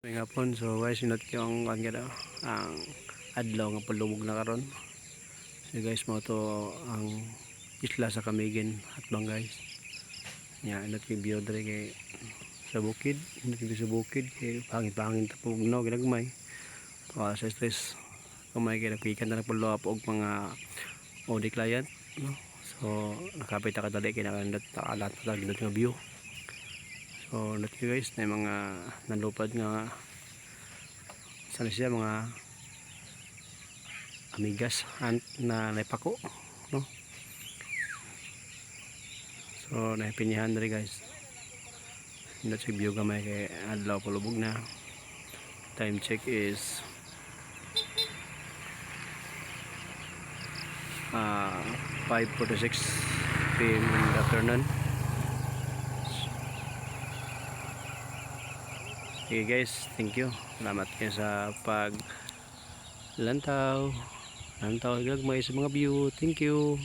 May hapon, so guys, sinot ko ang adlaw nga palubog na karon. So guys, mo to ang isla sa Camiguin at guys. Nya inot ko view dre kay sa bukid, inot ko sa bukid kay pangit-pangit ta pug no ginagmay. Para sa stress kamay kay napikan na follow up og mga OD client, no. So nakapit ka dali kay nakandot alat ta ginot nga view. So not guys, na mga nalupad nga sana siya mga amigas na naipako, no. So naipinyahan diri guys. Not si view gamay kay adlaw palubog na. Time check is 5:46 PM in the afternoon. Okay guys, thank you. Salamat kayo sa lantaw gagmay sa mga view. Thank you.